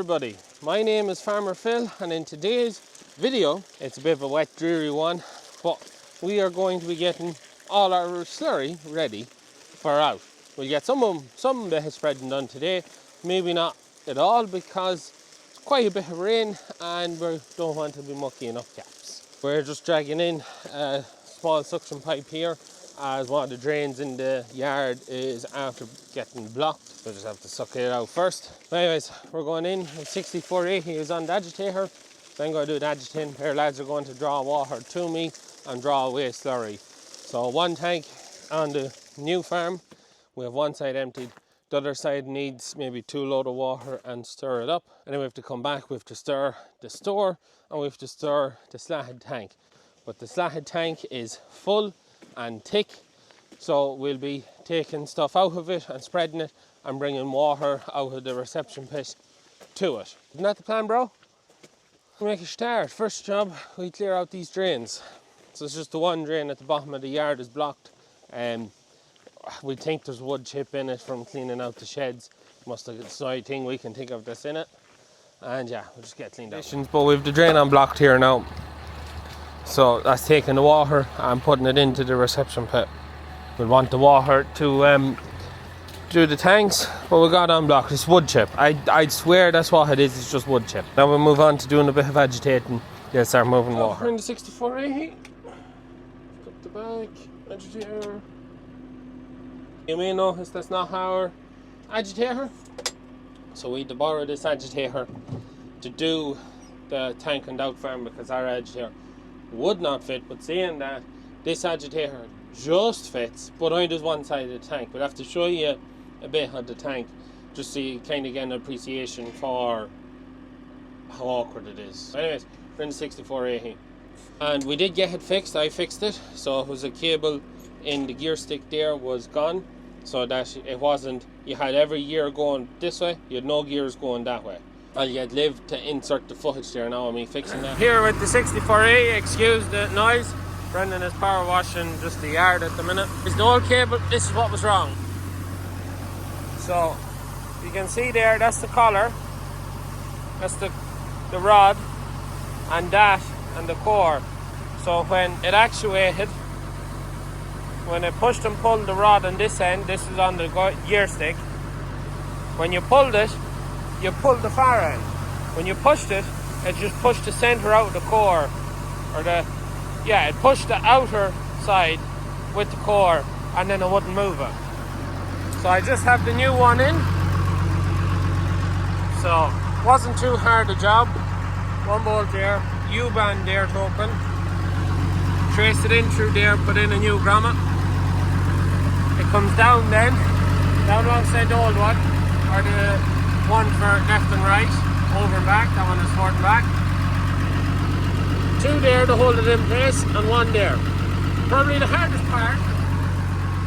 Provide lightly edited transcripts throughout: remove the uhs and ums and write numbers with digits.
everybody, my name is Farmer Phil, and in today's video, it's a bit of a wet dreary one, but we are going to be getting all our slurry ready for out. We'll get some of the spreading done today, maybe not at all because it's quite a bit of rain and we don't want to be mucking up caps. We're just dragging in a small suction pipe here as one of the drains in the yard is after getting blocked. So just have to suck it out first. But anyways, we're going in. 6480 is on the agitator. So I'm going to do the agitating. Our lads are going to draw water to me and draw away slurry. So one tank on the new farm. We have one side emptied. The other side needs maybe 2 loads of water and stir it up. And then we have to come back, we have to stir the store and we have to stir the slatted tank. But the slatted tank is full and thick, so we'll be taking stuff out of it and spreading it and bringing water out of the reception pit to it. Isn't that the plan, bro? We'll make a start. First job, we clear out these drains. So it's just the one drain at the bottom of the yard is blocked. We think there's wood chip in it from cleaning out the sheds. Must have the only thing we can think of that's in it. And yeah, we'll just get cleaned out. But we've the drain unblocked here now. So that's taking the water and putting it into the reception pit. We'll want the water to do the tanks, but we got unblocked. It's wood chip. I'd swear that's what it is. It's just wood chip. Now we'll move on to doing a bit of agitating. They'll start moving water. We're in the 6480. Up the back, agitator. You may notice that's not our agitator. So we had to borrow this agitator to do the tank and out farm because our agitator would not fit, but seeing that this agitator just fits, but only does one side of the tank. We'll have to show you a bit of the tank just so you kind of get an appreciation for how awkward it is. Anyways, we're in the 6480 and we did get it fixed. I fixed it, so it was a cable in the gear stick there was gone, so that it wasn't, you had every gear going this way, you had no gears going that way. Well, you'd live to insert the footage there now of me fixing that. Here with the 64A, excuse the noise. Brendan is power washing just the yard at the minute. It's the old cable, this is what was wrong. So, you can see there, that's the collar. That's the rod. And that, and the core. So when it actuated, when it pushed and pulled the rod on this end, this is on the gear stick. When you pulled it, you pulled the far end. When you pushed it, it just pushed the center out of the core, or it pushed the outer side with the core, and then it wouldn't move it. So I just have the new one in. So wasn't too hard a job. One bolt there, U-band there to open. Trace it in through there, put in a new grommet. It comes down then, down alongside the old one, or the one for left and right, over and back. That one is forward and back. 2 there to hold it in place, and 1 there. Probably the hardest part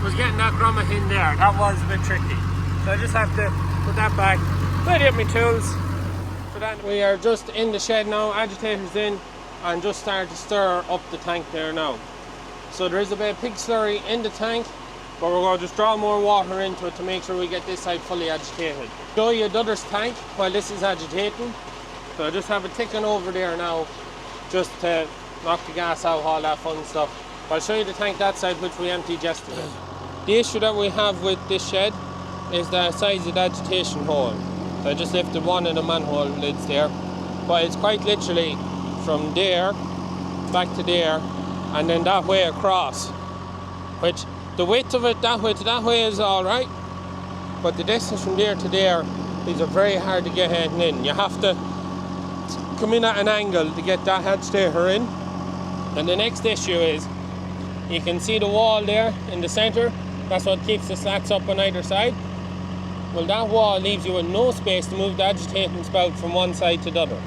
was getting that grommet in there. That was a bit tricky. So I just have to put that back, ready up my tools. So then we are just in the shed now, agitators in, and just start to stir up the tank there now. So there is a bit of pig slurry in the tank, but we're going to just draw more water into it to make sure we get this side fully agitated. Show you the other tank while this is agitating. So I just have it ticking over there now, just to knock the gas out, all that fun stuff. But I'll show you the tank that side, which we emptied yesterday. The issue that we have with this shed is the size of the agitation hole. So I just lifted one of the manhole lids there, but it's quite literally from there back to there and then that way across, which the width of it that way to that way is alright, but the distance from there to there is very hard to get heading in. You have to come in at an angle to get that agitator in. And the next issue is, you can see the wall there in the centre, that's what keeps the slats up on either side. Well, that wall leaves you with no space to move the agitating spout from one side to the other.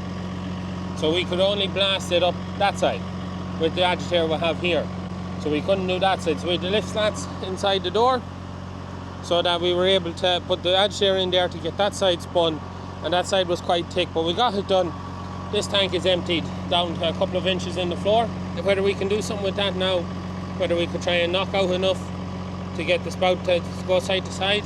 So we could only blast it up that side with the agitator we have here. So we couldn't do that side. So we had the lift slats inside the door so that we were able to put the agitator in there to get that side spun, and that side was quite thick, but we got it done. This tank is emptied down to a couple of inches in the floor. Whether we can do something with that now, whether we could try and knock out enough to get the spout to go side to side,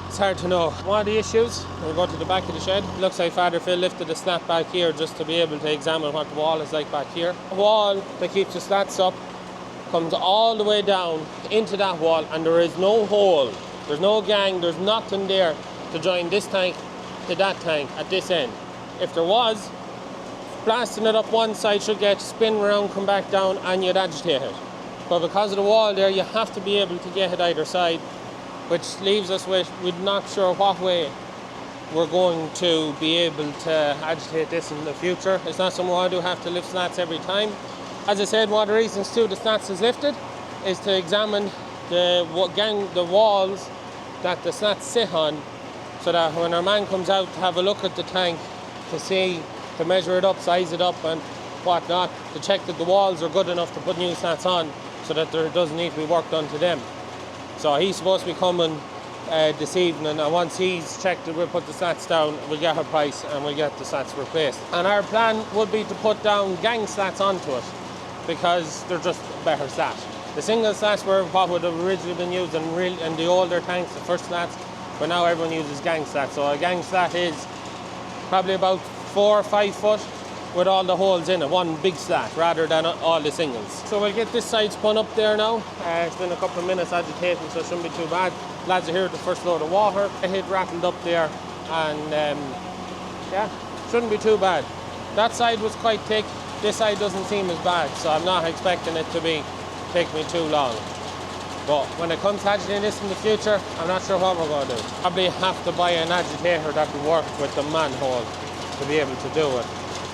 It's hard to know. One of the issues, we'll go to the back of the shed. Looks like Father Phil lifted the slat back here just to be able to examine what the wall is like back here. The wall that keeps the slats up comes all the way down into that wall, and there is no hole. There's no gang, there's nothing there to join this tank to that tank at this end. If there was, blasting it up one side should get spin around, come back down, and you'd agitate it. But because of the wall there, you have to be able to get it either side, which leaves us with, we're not sure what way we're going to be able to agitate this in the future. It's not something I do have to lift slats every time. As I said, one of the reasons too the slats is lifted is to examine the walls that the slats sit on, so that when our man comes out to have a look at the tank to see, to measure it up, size it up and whatnot, to check that the walls are good enough to put new slats on so that there doesn't need to be work done to them. So he's supposed to be coming this evening, and once he's checked it, we'll put the slats down, we'll get our price and we'll get the slats replaced. And our plan would be to put down gang slats onto it because they're just a better slat. The single slats were what would have originally been used in the older tanks, the first slats, but now everyone uses gang slats. So a gang slat is probably about 4 or 5 foot with all the holes in it, one big slat rather than all the singles. So we'll get this side spun up there now. It's been a couple of minutes agitating, so it shouldn't be too bad. Lads are here with the first load of water. The head rattled up there, and yeah, shouldn't be too bad. That side was quite thick. This side doesn't seem as bad, so I'm not expecting it to take me too long. But when it comes to agitating this in the future, I'm not sure what we're going to do. Probably have to buy an agitator that will work with the manhole to be able to do it,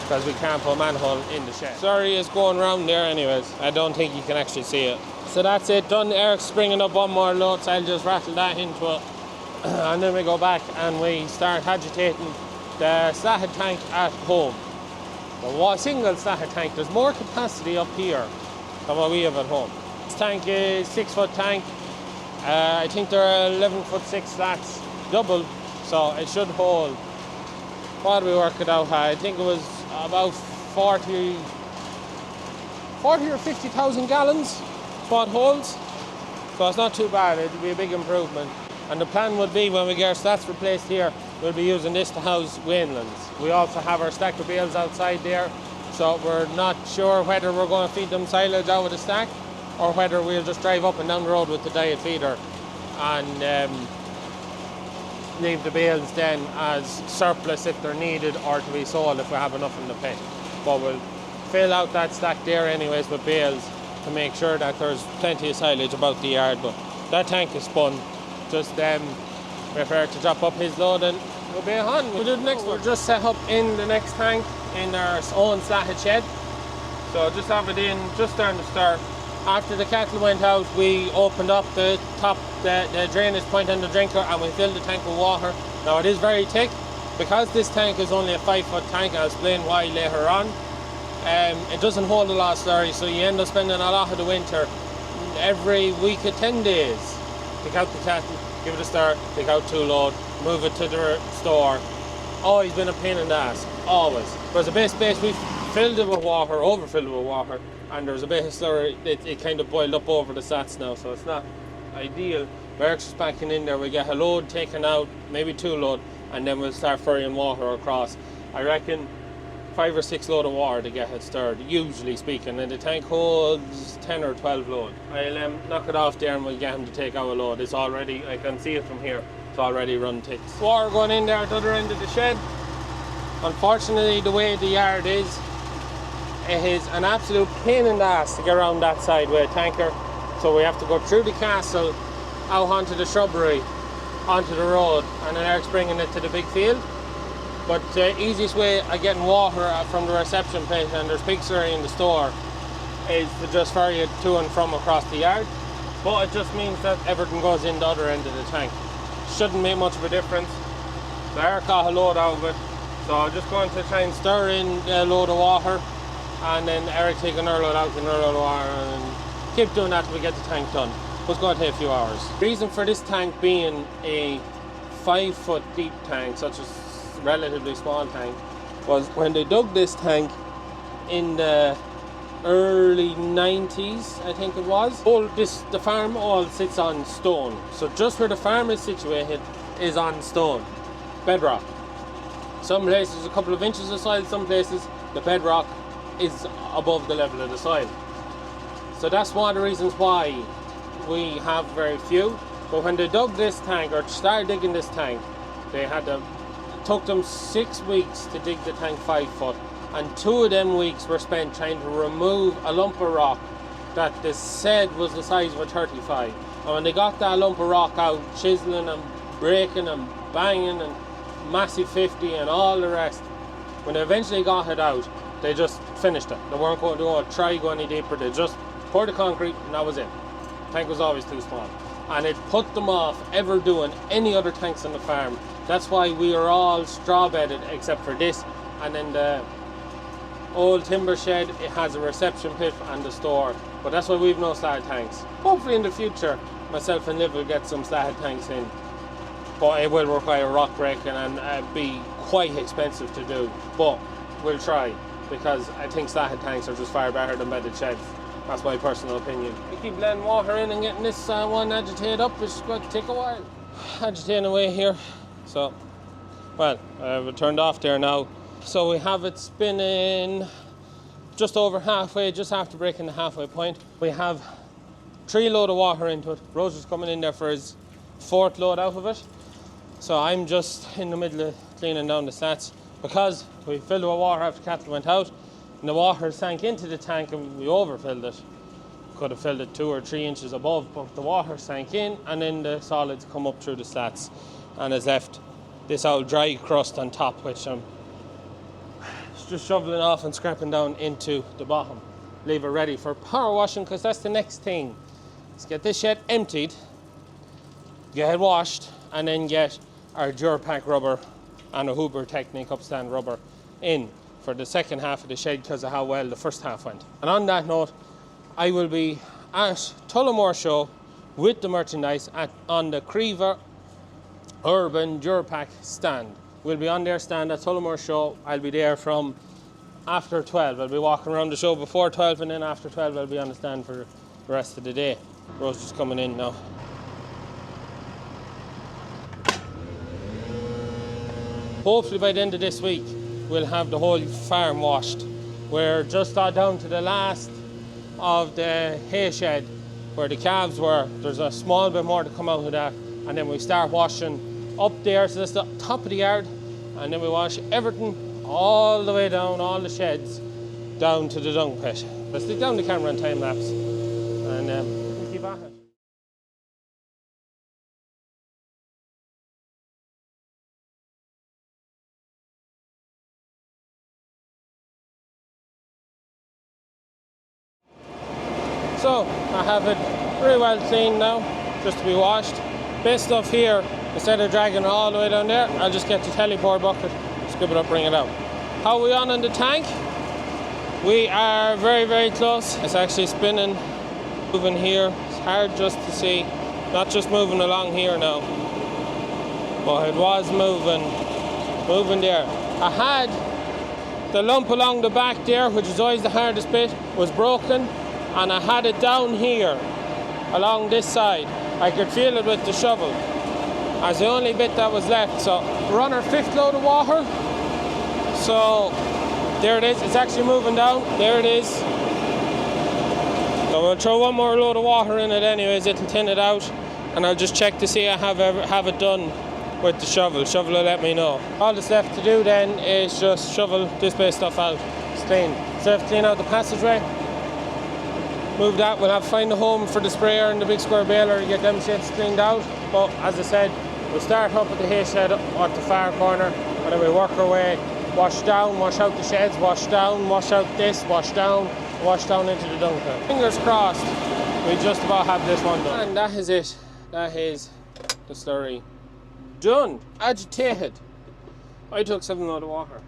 because we can't put a manhole in the shed. Sorry, it's going round there anyways. I don't think you can actually see it. So that's it done. Eric's bringing up one more load, so I'll just rattle that into it. And then we go back and we start agitating the slatted tank at home. The single slatted tank, there's more capacity up here than what we have at home. This tank is 6-foot tank. I think there are 11'6" slats double, so it should hold. What do we work it out? I think it was about 40 or 50,000 gallons. What holds, so it's not too bad. It'll be a big improvement. And the plan would be, when we get our slats replaced here, we'll be using this to house Wainlands. We also have our stack of bales outside there, so we're not sure whether we're going to feed them silage out of the stack or whether we'll just drive up and down the road with the diet feeder and leave the bales then as surplus if they're needed, or to be sold if we have enough in the pen. But we'll fill out that stack there anyways with bales to make sure that there's plenty of silage about the yard. But that tank is spun. Just prepare to drop up his load and we'll be on. We'll do the next one. We're just set up in the next tank in our own slatted shed. So just have it in, just starting to start. After the cattle went out, we opened up the top, the drainage point and the drinker, and we filled the tank with water. Now it is very thick. Because this tank is only a 5-foot tank, I'll explain why later on. It doesn't hold a lot of slurry, so you end up spending a lot of the winter every week of 10 days. Pick out the cattle, give it a start, pick out 2 load, move it to the store. Always been a pain in the ass, always. Whereas the base we filled it with water, overfilled it with water, and there's a bit of slurry, it kind of boiled up over the slats now, so it's not ideal. Eric's just backing in there, we get a load taken out, maybe 2 load, and then we'll start ferrying water across. I reckon 5 or 6 load of water to get it stirred, usually speaking, and the tank holds 10 or 12 load. I'll knock it off there and we'll get him to take out a load. It's already, I can see it from here, it's already run thick. Water going in there at the other end of the shed. Unfortunately, the way the yard is, it is an absolute pain in the ass to get around that side with a tanker. So we have to go through the castle, out onto the shrubbery, onto the road, and then Eric's bringing it to the big field. But the easiest way of getting water from the reception plate, and there's big slurry in the store, is to just ferry it to and from across the yard. But it just means that everything goes in the other end of the tank. Shouldn't make much of a difference. So Eric got a load out of it. So I'm just going to try and stir in a load of water, and then Eric take another load out, another load of water, and keep doing that till we get the tank done. It's going to take a few hours. The reason for this tank being a 5-foot deep tank, such as relatively small tank, was when they dug this tank in the early 90s, I think it was. The farm all sits on stone, so just where the farm is situated, is on stone, bedrock. Some places a couple of inches of soil, some places the bedrock is above the level of the soil. So that's one of the reasons why we have very few. But when they dug this tank, or started digging this tank, it took them 6 weeks to dig the tank 5 foot. And 2 of them weeks were spent trying to remove a lump of rock that they said was the size of a 35. And when they got that lump of rock out, chiseling and breaking and banging and massive 50 and all the rest, when they eventually got it out, they just finished it. They weren't going to try go any deeper. They just poured the concrete and that was it. The tank was always too small. And it put them off ever doing any other tanks on the farm. That's why we are all straw bedded except for this. And then the old timber shed, it has a reception pit and a store. But that's why we've no slatted tanks. Hopefully in the future, myself and Liv will get some slatted tanks in. But it will require rock breaking and be quite expensive to do. But we'll try, because I think slatted tanks are just far better than bedded sheds. That's my personal opinion. We keep letting water in and getting this one agitated up, which is going to take a while. Agitating away here. So, well, I've turned off there now. So we have it spinning just over halfway, just after breaking the halfway point. We have 3 load of water into it. Roger's coming in there for his 4th load out of it. So I'm just in the middle of cleaning down the slats, because we filled it with water after cattle went out, and the water sank into the tank and we overfilled it. Could have filled it 2 or 3 inches above, but the water sank in and then the solids come up through the slats and has left this old dry crust on top, which I'm just shoveling off and scraping down into the bottom. Leave it ready for power washing, because that's the next thing. Let's get this shed emptied, get it washed, and then get our Durpack rubber and a Huber Technique upstand rubber in for the second half of the shed, because of how well the first half went. And on that note, I will be at Tullamore Show with the merchandise on the Crever Urban Durpack stand. We'll be on their stand at Tullamore Show. I'll be there from after 12. I'll be walking around the show before 12, and then after 12 I'll be on the stand for the rest of the day. Rose is coming in now. Hopefully by the end of this week we'll have the whole farm washed. We're just down to the last of the hay shed where the calves were. There's a small bit more to come out of that, and then we start washing up there, so that's the top of the yard, and then we wash everything all the way down, all the sheds down to the dung pit. Let's stick down the camera and time lapse, and we'll keep at it. So I have it very well clean now, just to be washed. Best stuff here, instead of dragging it all the way down there, I'll just get the teleport bucket, scoop it up, bring it out. How are we on the tank? We are very, very close. It's actually spinning, moving here. It's hard just to see, not just moving along here now, but it was moving there. I had the lump along the back there, which is always the hardest bit, was broken, and I had it down here, along this side. I could feel it with the shovel as the only bit that was left. So we're on our 5th load of water. So there it is. It's actually moving down. There it is. So we'll throw one more load of water in it anyways. It'll thin it out, and I'll just check to see I have it done with the shovel. Shovel will let me know. All that's left to do then is just shovel this bit of stuff out. It's clean. So I have to clean out the passageway. Move that, we'll have to find a home for the sprayer and the big square baler to get them sheds cleaned out. But as I said, we'll start up at the hay shed at the far corner, and then we work our way, wash down, wash out the sheds, wash down, wash out this, wash down into the dung pit. Fingers crossed, we just about have this one done. And that is it. That is the slurry done. Agitated. I took 7 load of water.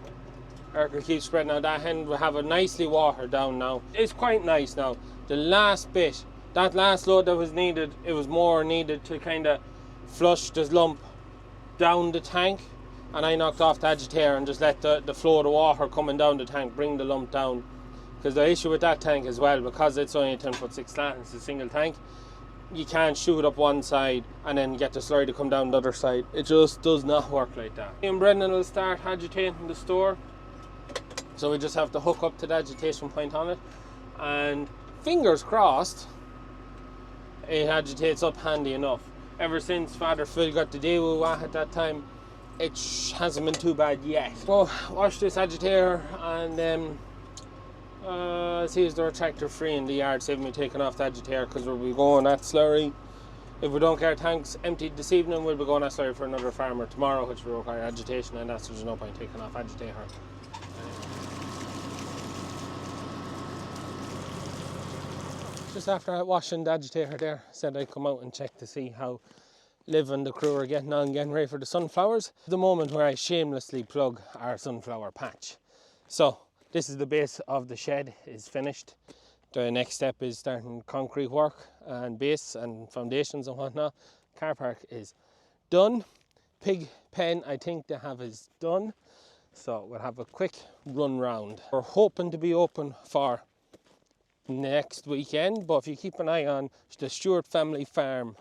EirCode keeps spreading out that end. We have it nicely watered down now. It's quite nice now. The last bit, that last load that was needed, it was more needed to kind of flush this lump down the tank, and I knocked off the agitator and just let the flow of the water coming down the tank bring the lump down. Because the issue with that tank as well, because it's only a 10'6" slant, it's a single tank, you can't shoot up one side and then get the slurry to come down the other side. It just does not work like that. Me and Brendan will start agitating the store. So we just have to hook up to the agitation point on it. And fingers crossed, it agitates up handy enough. Ever since Father Phil got the Daewoo at that time, it hasn't been too bad yet. So wash this agitator and see is there a tractor free in the yard, saving me taking off the agitator, because we'll be going at slurry. If we don't get our tanks emptied this evening, we'll be going at slurry for another farmer tomorrow, which will require agitation, and that's there's no point taking off agitator. Just after washing the agitator there, said I'd come out and check to see how Liv and the crew are getting on, getting ready for the sunflowers. The moment where I shamelessly plug our sunflower patch. So this is the base of the shed is finished. The next step is starting concrete work and base and foundations and whatnot. Car park is done. Pig pen I think they have is done. So we'll have a quick run round. We're hoping to be open for next weekend, but if you keep an eye on the Stewart Family Farm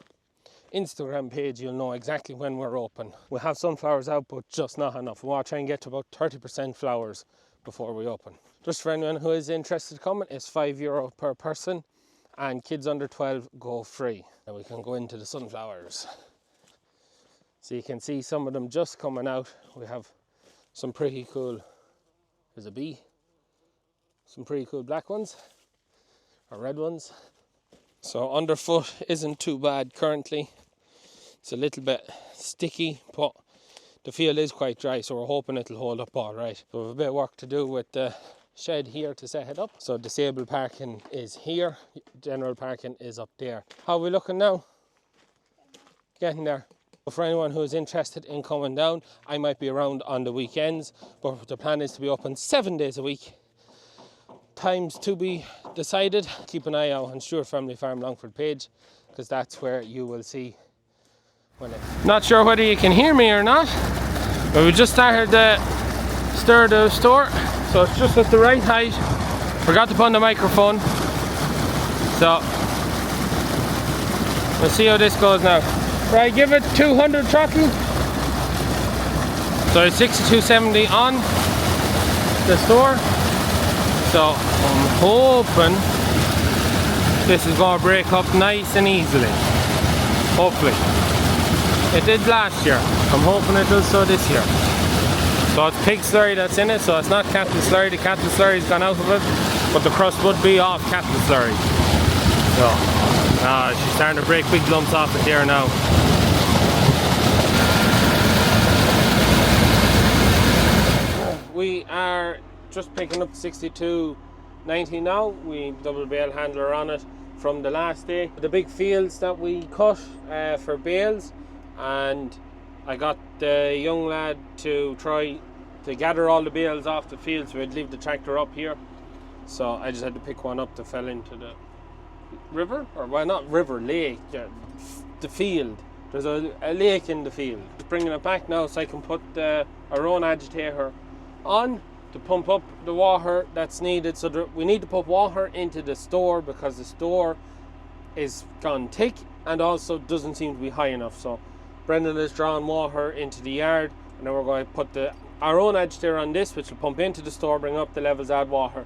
Instagram page, you'll know exactly when we're open. We have sunflowers out, but just not enough. We want to try and get to about 30% flowers before we open. Just for anyone who is interested in coming, it's €5 per person, and kids under 12 go free. Now we can go into the sunflowers. So you can see some of them just coming out. We have some pretty cool, there's a bee, some pretty cool black ones, or red ones. So underfoot isn't too bad currently. It's a little bit sticky, but the field is quite dry, so we're hoping it'll hold up all right. So we have a bit of work to do with the shed here to set it up. So disabled parking is here, general parking is up there. How are we looking now? Getting there. For anyone who is interested in coming down, I might be around on the weekends, but the plan is to be open 7 days a week. Times to be decided. Keep an eye out on Stewart Family Farm Longford page, because that's where you will see when it. Not sure whether you can hear me or not, but we just started to stir the store, so it's just at the right height. Forgot to put on the microphone, so we'll see how this goes now. Right, give it 200 throttle. So it's 6270 on the store. So I'm hoping this is going to break up nice and easily. Hopefully. It did last year. I'm hoping it does so this year. So it's pig slurry that's in it, so it's not cattle slurry. The cattle slurry's gone out of it, but the crust would be off cattle slurry. So she's starting to break big lumps off it there now. We are just picking up 6290 now. We double bale handler on it from the last day. The big fields that we cut for bales, and I got the young lad to try to gather all the bales off the field, so we'd leave the tractor up here. So I just had to pick one up that fell into the river, or well, not river, lake, the field. There's a lake in the field. Just bringing it back now so I can put our own agitator on to pump up the water that's needed. So we need to put water into the store because the store is gone thick and also doesn't seem to be high enough. So Brendan is drawing water into the yard, and then we're going to put our own agitator on this, which will pump into the store, bring up the levels, add water,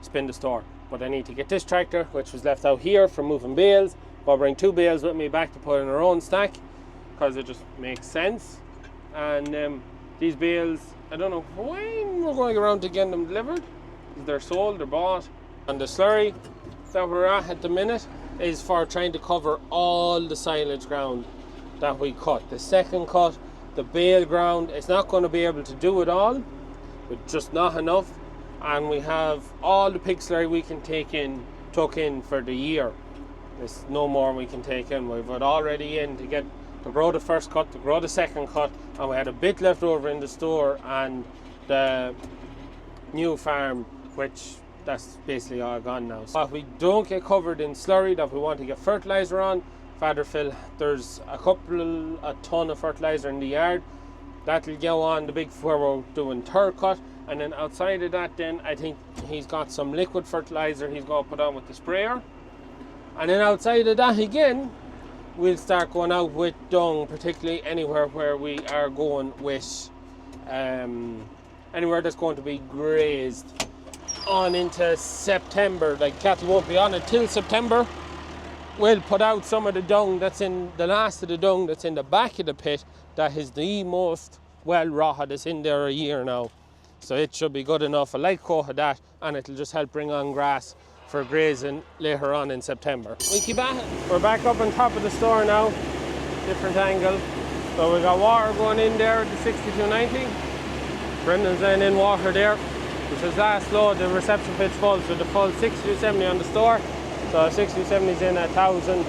spin the store. But I need to get this tractor, which was left out here for moving bales. I'll bring 2 bales with me back to put in our own stack, because it just makes sense. And these bales, I don't know when we're going around to get them delivered. They're sold, they're bought. And the slurry that we're at the minute is for trying to cover all the silage ground that we cut. The second cut, the bale ground, it's not going to be able to do it all, but just not enough. And we have all the pig slurry we can tuck in for the year. There's no more we can take in. We've got already in to grow the first cut, to grow the second cut, and we had a bit left over in the store and the new farm, which that's basically all gone now. So if we don't get covered in slurry that we want to get fertilizer on, Father Phil, there's a ton of fertilizer in the yard. That'll go on the big where we're doing third cut, and then outside of that then I think he's got some liquid fertilizer he's going to put on with the sprayer. And then outside of that again, we'll start going out with dung, particularly anywhere where we are going with anywhere that's going to be grazed on into September. Like cattle won't be on it till September. We'll put out some of the dung that's in the last of the dung that's in the back of the pit, that is the most well rotted. It's in there a year now, so it should be good enough. A light coat of that, and it'll just help bring on grass for grazing later on in September. We keep at it. We're back up on top of the store now, different angle. So we got water going in there at the 6290. Brendan's laying in water there. Which is last load, the reception pit's full, so the full 6270 on the store. So 6270 is in at 1000.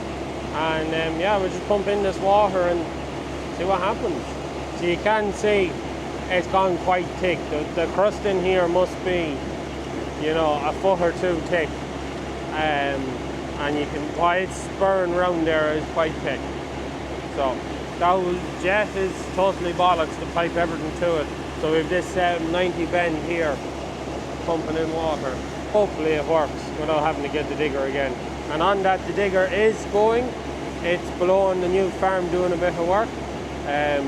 And yeah, we just pump in this water and see what happens. So you can see it's gone quite thick. The crust in here must be, you know, a foot or two thick. And you can, why it's spurring around there is quite thick. So that jet is totally bollocks to pipe everything to it. So we have this 90 bend here pumping in water. Hopefully it works without having to get the digger again. And on that, the digger is going. It's below on the new farm doing a bit of work. There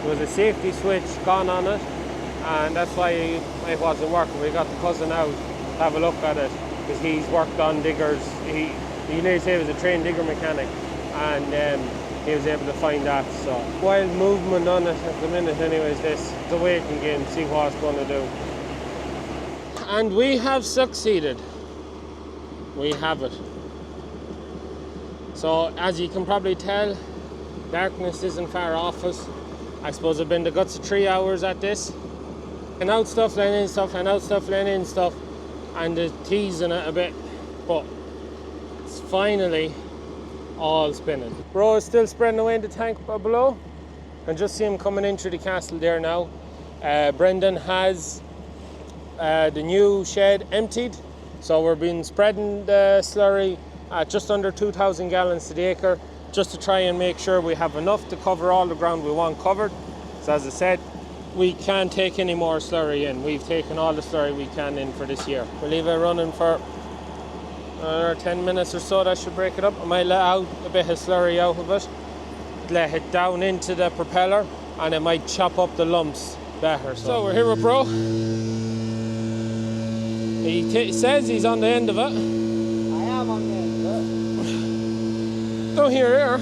was a safety switch gone on it, and that's why it wasn't working. We got the cousin out to have a look at it, because he's worked on diggers. He nearly said he was a trained digger mechanic, and he was able to find that. So wild movement on it at the minute anyways. This the waiting game, see what it's going to do. And we have succeeded. We have it. So as you can probably tell, darkness isn't far off us. I suppose I've been the guts of 3 hours at this. And out stuff, laying in stuff, and out stuff, laying in stuff, and teasing it a bit. But it's finally all spinning. Bro is still spreading away in the tank below. You can just see him coming in through the castle there now. Brendan has the new shed emptied, so we've been spreading the slurry at just under 2,000 gallons to the acre, just to try and make sure we have enough to cover all the ground we want covered. So as I said, we can't take any more slurry in. We've taken all the slurry we can in for this year. We'll leave it running for another 10 minutes or so. That should break it up. I might let out a bit of slurry out of it, let it down into the propeller, and it might chop up the lumps better. So we're here with Bro. He says he's on the end of it. I am on the end of it. Don't hear here.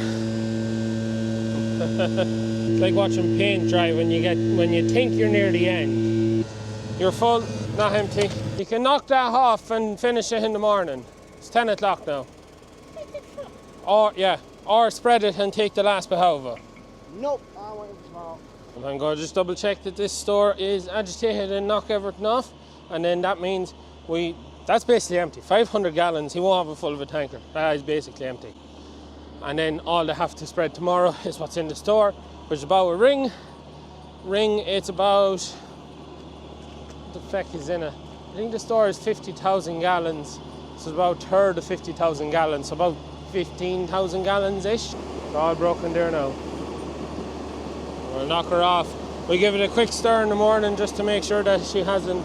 It's like watching paint dry when you think you're near the end. You're full, not empty. You can knock that off and finish it in the morning. It's 10 o'clock now. Or spread it and take the last bit out of it. Nope, I want it tomorrow. I'm going to just double check that this store is agitated and knock everything off, and then that means that's basically empty. 500 gallons, he won't have a full of a tanker. That is basically empty. And then all they have to spread tomorrow is what's in the store, which is about a ring. It's about, what the feck is in it? I think the store is 50,000 gallons. So it's about a third of 50,000 gallons, so about 15,000 gallons-ish. It's all broken there now. We'll knock her off. We'll give it a quick stir in the morning just to make sure that she hasn't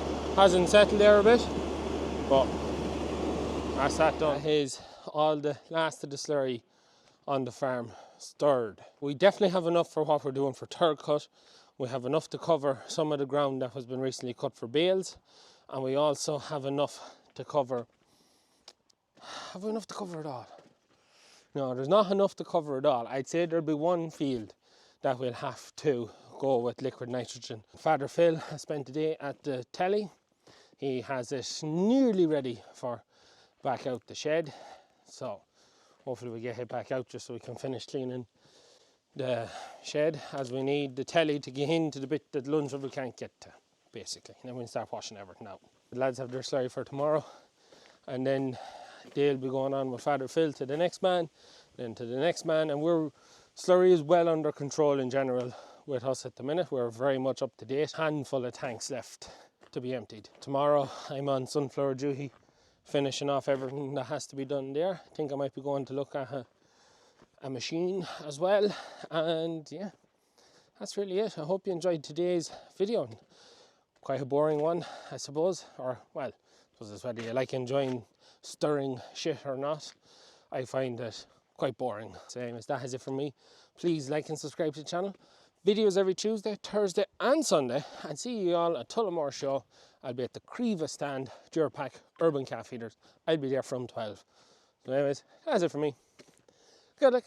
settled there a bit. But that's that done. That is all the last of the slurry on the farm stirred. We definitely have enough for what we're doing for third cut. We have enough to cover some of the ground that has been recently cut for bales, and we also have enough to cover. Have we enough to cover it all? No, there's not enough to cover it all. I'd say there'll be one field that we'll have to go with liquid nitrogen. Father Phil has spent the day at the telly. He has it nearly ready for back out the shed. So hopefully we get it back out just so we can finish cleaning the shed, as we need the telly to get into the bit that Lunchable can't get to, basically. And then we'll start washing everything out. The lads have their slurry for tomorrow, and then they'll be going on with Father Phil to the next man, then to the next man, and slurry is well under control in general with us at the minute. We're very much up to date. Handful of tanks left to be emptied. Tomorrow I'm on sunflower duty, finishing off everything that has to be done there. I think I might be going to look at a machine as well, and yeah, that's really it. I hope you enjoyed today's video. Quite a boring one, I suppose, or well, I suppose it's whether you like enjoying stirring shit or not. I find that quite boring. So anyways, that has it from me. Please like and subscribe to the channel. Videos every Tuesday, Thursday and Sunday. And see you all at Tullamore Show. I'll be at the Creva stand, Durpack Urban Calf Feeders. I'll be there from 12. So anyways, that's it from me. Good luck.